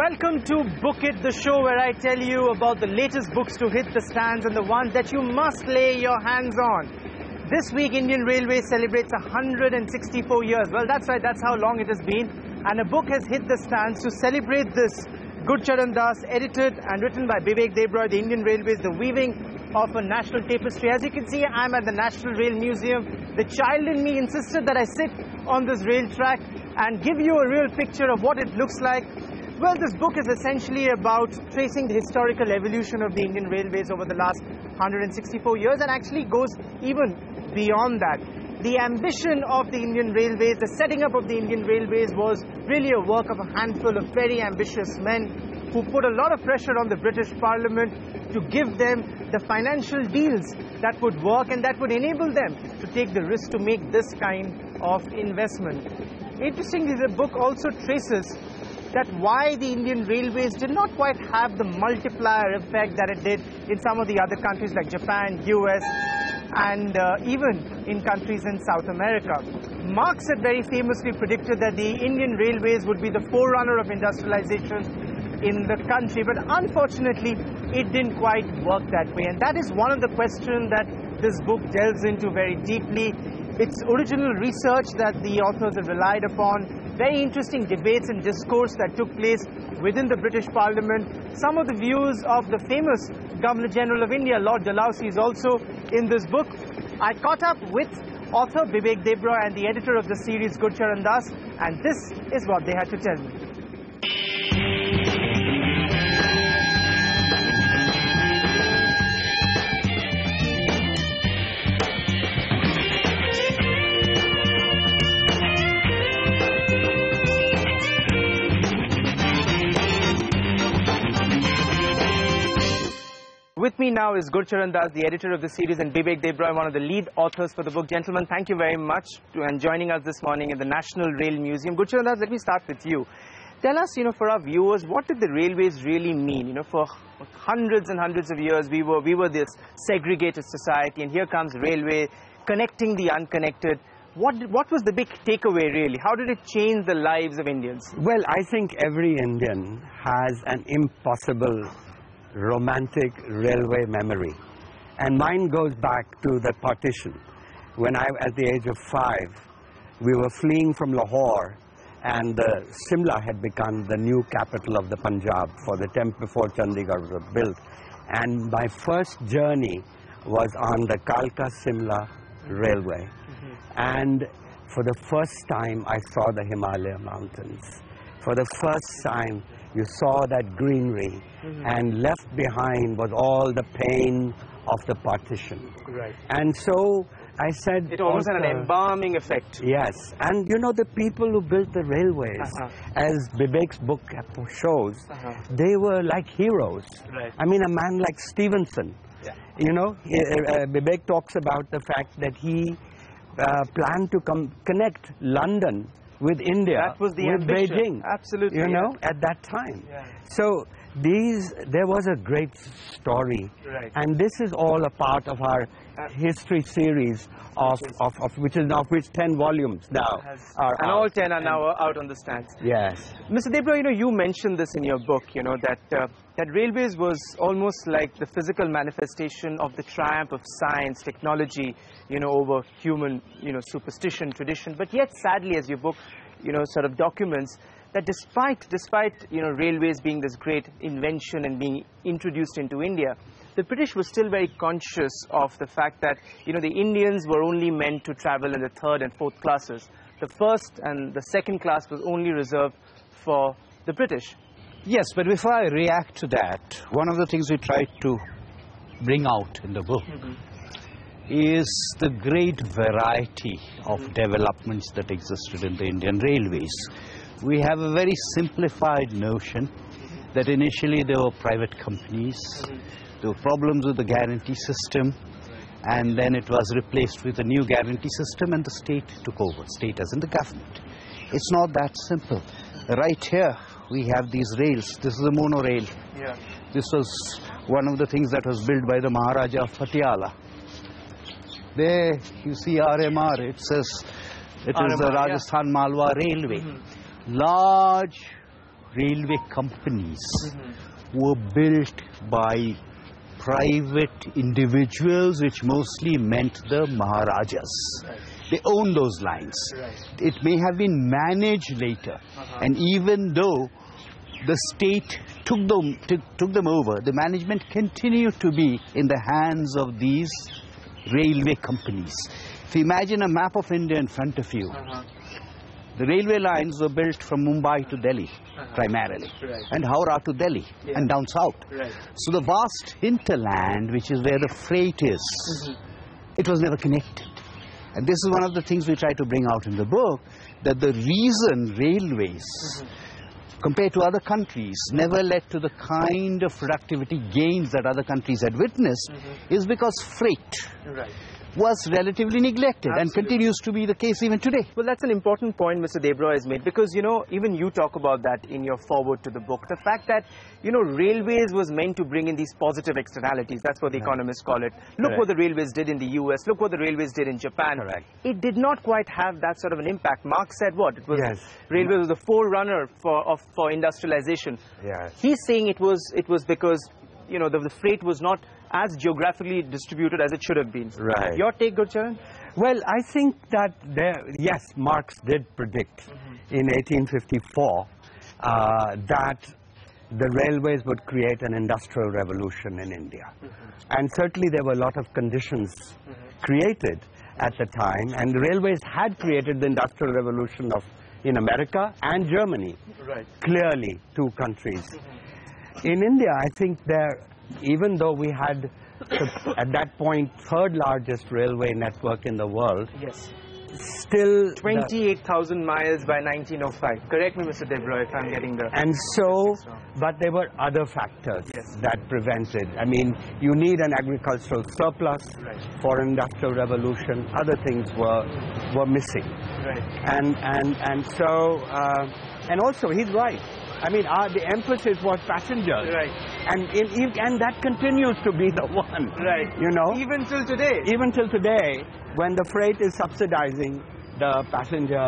Welcome to Book It, the show where I tell you about the latest books to hit the stands and the ones that you must lay your hands on. This week, Indian Railways celebrates 164 years. Well, that's right, that's how long it has been. And a book has hit the stands to celebrate this. Gurcharan Das, edited and written by Bibek Debroy, the Indian Railways, the weaving of a national tapestry. As you can see, I'm at the National Rail Museum. The child in me insisted that I sit on this rail track and give you a real picture of what it looks like. Well, this book is essentially about tracing the historical evolution of the Indian Railways over the last 164 years and actually goes even beyond that. The ambition of the Indian Railways, the setting up of the Indian Railways was really a work of a handful of very ambitious men who put a lot of pressure on the British Parliament to give them the financial deals that would work and that would enable them to take the risk to make this kind of investment. Interestingly, the book also traces that why the Indian Railways did not quite have the multiplier effect that it did in some of the other countries like Japan, US, and even in countries in South America. Marx had very famously predicted that the Indian Railways would be the forerunner of industrialization in the country, but unfortunately it didn't quite work that way, and that is one of the questions that this book delves into very deeply. Its original research that the authors have relied upon, very interesting debates and discourse that took place within the British Parliament. Some of the views of the famous Governor General of India, Lord Dalhousie, is also in this book. I caught up with author Bibek Debroy and the editor of the series, Gurcharan Das, and this is what they had to tell me. With me now is Gurcharan Das, the editor of the series, and Bibek Debroy, one of the lead authors for the book. Gentlemen, thank you very much for joining us this morning in the National Rail Museum. Gurcharan Das, let me start with you. Tell us, for our viewers, what did the railways really mean? For hundreds and hundreds of years, we were this segregated society, and here comes railway connecting the unconnected. What was the big takeaway, really? How did it change the lives of Indians? Well, I think every Indian has an impossible romantic railway memory, and mine goes back to the partition. When at the age of 5, we were fleeing from Lahore, and Simla had become the new capital of the Punjab for the time before Chandigarh was built, and my first journey was on the Kalka-Simla railway. And for the first time I saw the Himalaya mountains. For the first time you saw that greenery, and left behind was all the pain of the partition. Right. And so I said... It almost had an embalming effect. Yes. And the people who built the railways, as Bibek's book shows, they were like heroes. Right. I mean, a man like Stevenson, Bibek talks about the fact that he planned to connect London with India, that was the with ambition. Beijing, absolutely, at that time. Yeah. So there was a great story, right. And this is all a part of our history series which is now 10 volumes now. And all 10 are now out on the stands. Yes. Mr. Debroy, you mentioned this in your book, that railways was almost like the physical manifestation of the triumph of science, technology, over human, superstition, tradition. But yet, sadly, as your book, sort of documents, that despite railways being this great invention and being introduced into India, the British were still very conscious of the fact that, the Indians were only meant to travel in the third and fourth classes. The first and the second class was only reserved for the British. Yes, but before I react to that, one of the things we tried to bring out in the book is the great variety of developments that existed in the Indian Railways. We have a very simplified notion that initially there were private companies, there were problems with the guarantee system, and then it was replaced with a new guarantee system and the state took over, state as in the government. It's not that simple. Right here we have these rails. This is a monorail. Yeah. This was one of the things that was built by the Maharaja of Patiala. There you see RMR, it says it is the Rajasthan Malwa Railway. Large railway companies were built by private individuals, which mostly meant the Maharajas. They owned those lines. It may have been managed later, and even though the state took them over, the management continued to be in the hands of these railway companies. If you imagine a map of India in front of you, the railway lines were built from Mumbai to Delhi primarily, and Howrah to Delhi and down south. So the vast hinterland, which is where the freight is, it was never connected. And this is one of the things we try to bring out in the book, that the reason railways, compared to other countries, never led to the kind of productivity gains that other countries had witnessed is because freight was relatively neglected and continues to be the case even today. Well, that's an important point Mr. Debroy has made, because, you know, even you talk about that in your foreword to the book. The fact that, you know, railways was meant to bring in these positive externalities. That's what the economists call it. Look what the railways did in the US. Look what the railways did in Japan. It did not quite have that sort of an impact. Marx said what? It was railways was the forerunner for industrialization. He's saying it was because, you know, the freight was not as geographically distributed as it should have been. Your take, Gurcharan? Well, I think that yes, Marx did predict in 1854 that the railways would create an industrial revolution in India. And certainly there were a lot of conditions created at the time, and the railways had created the industrial revolution in America and Germany. Clearly, two countries. In India, I think even though we had, at that point, third largest railway network in the world, still 28,000 miles by 1905. Correct me, Mr. Debroy, if I'm getting the... And so, but there were other factors that prevented. I mean, you need an agricultural surplus for an industrial revolution. Other things were missing. And so, and also, he's right. I mean, the emphasis was passengers, and that continues to be the one, you know. Even till today. Even till today, when the freight is subsidizing the passenger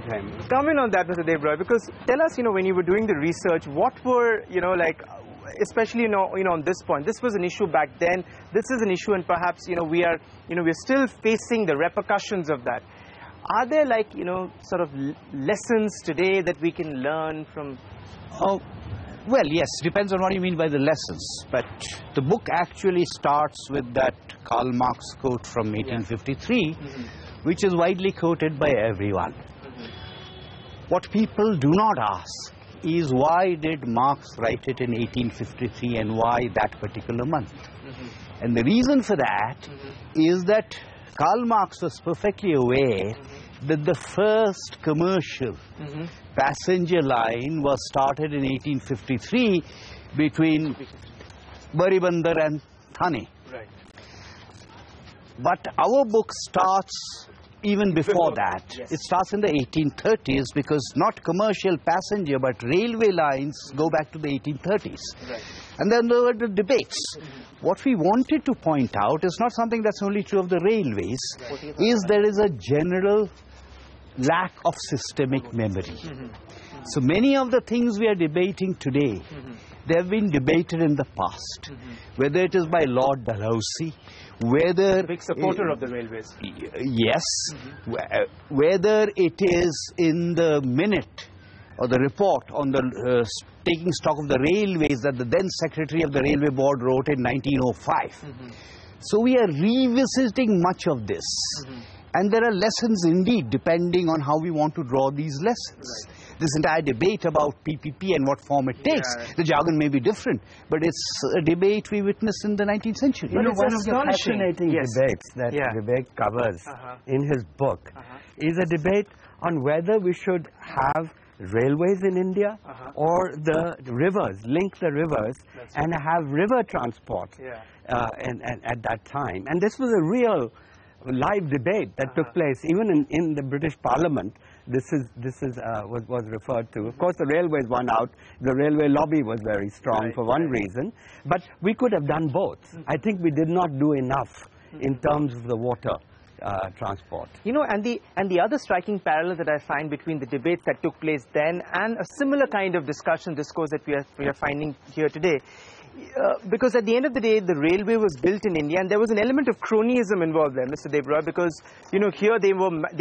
time. Comment on that, Mr. Debroy, because tell us, you know, when you were doing the research, what were, you know, like, especially, you know, on this point, this was an issue back then. This is an issue, and perhaps, you know, we're still facing the repercussions of that. Are there, like, you know, sort of lessons today that we can learn from? Oh, well, yes, depends on what you mean by the lessons. But the book actually starts with that Karl Marx quote from 1853, which is widely quoted by everyone. What people do not ask is, why did Marx write it in 1853 and why that particular month? And the reason for that is that Karl Marx was perfectly aware that the first commercial passenger line was started in 1853 between Baribandar and Thane. But our book starts even before that. It starts in the 1830s, because not commercial passenger but railway lines go back to the 1830s. And then there were the debates. What we wanted to point out is not something that's only true of the railways, is there is a general lack of systemic memory. So many of the things we are debating today, they have been debated in the past, whether it is by Lord Dalhousie, whether... A big supporter of the railways. Yes. Whether it is in the minute or the report on the taking stock of the railways that the then Secretary of the Railway Board wrote in 1905. So we are revisiting much of this. And there are lessons indeed, depending on how we want to draw these lessons. This entire debate about PPP and what form it takes, the jargon may be different, but it's a debate we witnessed in the 19th century. You know, one of the fascinating debates that Bibek covers in his book is a debate on whether we should have railways in India or the rivers, link the rivers and have river transport and at that time. And this was a real live debate that took place even in the British Parliament. This was referred to. Of course, the railways won out. The railway lobby was very strong for one reason. But we could have done both. I think we did not do enough in terms of the water transport. You know, and the other striking parallel that I find between the debates that took place then and a similar kind of discourse that we are finding here today, because at the end of the day, the railway was built in India, and there was an element of cronyism involved there, Mr. Debroy, because, you know, here they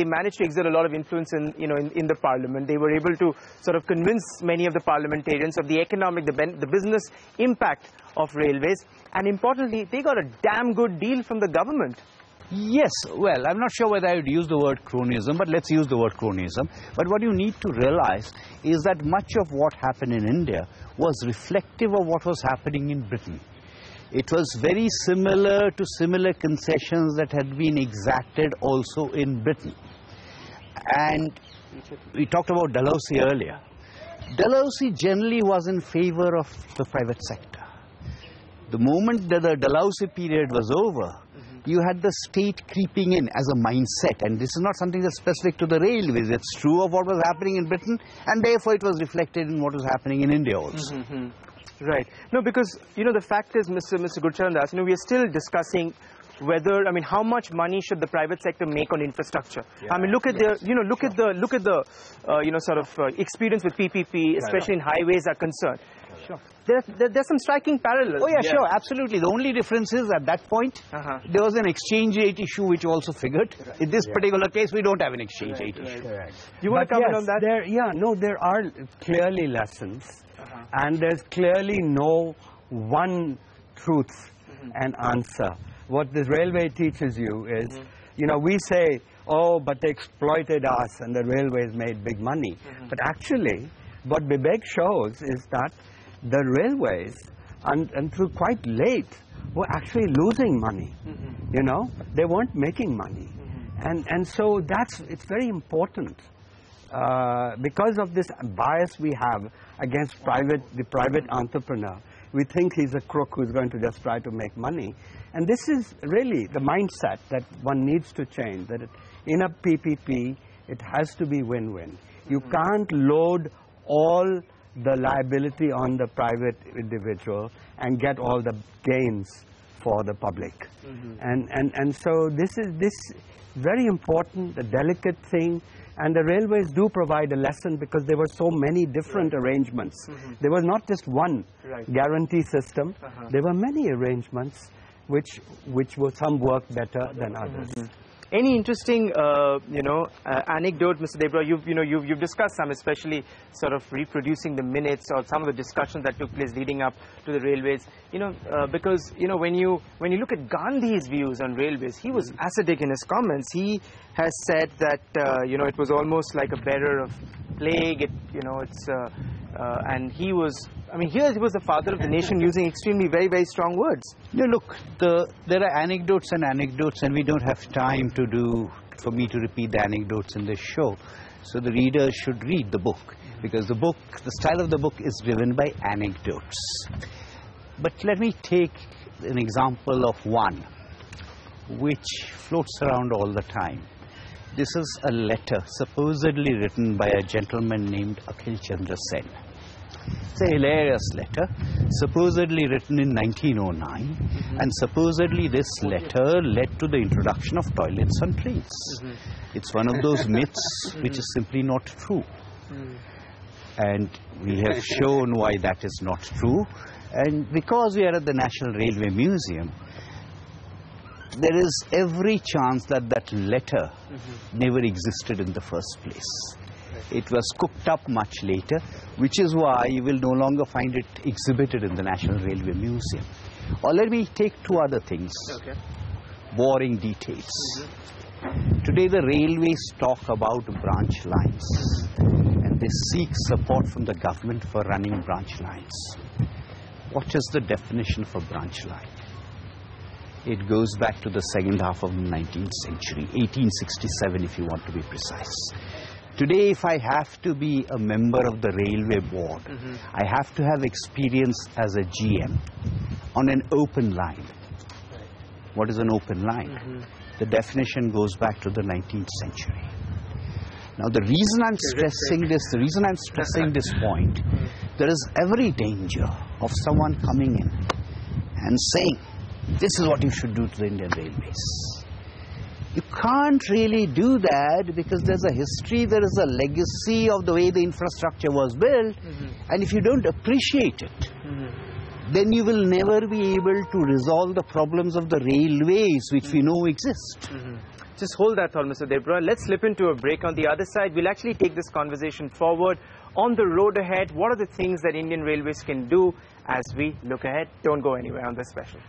managed to exert a lot of influence in the parliament. They were able to sort of convince many of the parliamentarians of the economic, the business impact of railways, and importantly, they got a damn good deal from the government. Yes, well, I'm not sure whether I would use the word cronyism, but let's use the word cronyism. But what you need to realize is that much of what happened in India was reflective of what was happening in Britain. It was very similar to similar concessions that had been exacted also in Britain. And we talked about Dalhousie earlier. Dalhousie generally was in favor of the private sector. The moment that the Dalhousie period was over, you had the state creeping in as a mindset, and this is not something that's specific to the railways. It's true of what was happening in Britain, and therefore it was reflected in what was happening in India also. Right. No, because, you know, the fact is, Mr. Gurcharan Das, you know, we are still discussing whether, I mean, how much money should the private sector make on infrastructure? I mean, look at the, you know, look at the, you know, sort of experience with PPP, especially in highways are concerned. Sure. There's some striking parallels. Oh, yeah, sure, absolutely. The only difference is at that point, there was an exchange rate issue which also figured. In this particular case, we don't have an exchange rate issue. You want to comment on that? There are clearly lessons, and there's clearly no one truth and answer. What this railway teaches you is, you know, we say, oh, but they exploited us and the railways made big money. But actually, what Bibek shows is that the railways, until quite late, were actually losing money. You know, they weren't making money. And so it's very important. Because of this bias we have against the private entrepreneur, we think he's a crook who's going to just try to make money. And this is really the mindset that one needs to change, that in a PPP, it has to be win-win. You can't load all the liability on the private individual and get all the gains for the public. And so this is very important, the delicate thing. And the railways do provide a lesson because there were so many different arrangements. There was not just one guarantee system. There were many arrangements which were some work better than others. Any interesting, anecdote, Mr. Debroy? You've discussed some, especially sort of reproducing the minutes or some of the discussions that took place leading up to the railways. Because when you look at Gandhi's views on railways, he was acidic in his comments. He has said that it was almost like a bearer of plague. And he was. I mean, here he was the father of the nation, using extremely very, very strong words. No, look, there are anecdotes and anecdotes, and we don't have time for me to repeat the anecdotes in this show. So the readers should read the book, because the style of the book is driven by anecdotes. But let me take an example of one which floats around all the time. This is a letter supposedly written by a gentleman named Akhil Chandra Sen. It's a hilarious letter, supposedly written in 1909, and supposedly this letter led to the introduction of toilets on trains. It's one of those myths which is simply not true. And we have shown why that is not true. And because we are at the National Railway Museum, there is every chance that that letter never existed in the first place. It was cooked up much later, which is why you will no longer find it exhibited in the National Railway Museum. Or let me take two other things. Boring details. Today the railways talk about branch lines, and they seek support from the government for running branch lines. What is the definition for branch line? It goes back to the second half of the 19th century, 1867 if you want to be precise. Today, if I have to be a member of the railway board, I have to have experience as a GM on an open line. What is an open line? The definition goes back to the 19th century. Now, the reason I'm stressing this point, there is every danger of someone coming in and saying, this is what you should do to the Indian Railways. You can't really do that because there's a history, there is a legacy of the way the infrastructure was built, and if you don't appreciate it, then you will never be able to resolve the problems of the railways which we know exist. Just hold that thought, Mr. Debroy. Let's slip into a break. On the other side, we'll actually take this conversation forward. On the road ahead, what are the things that Indian Railways can do as we look ahead? Don't go anywhere on this special.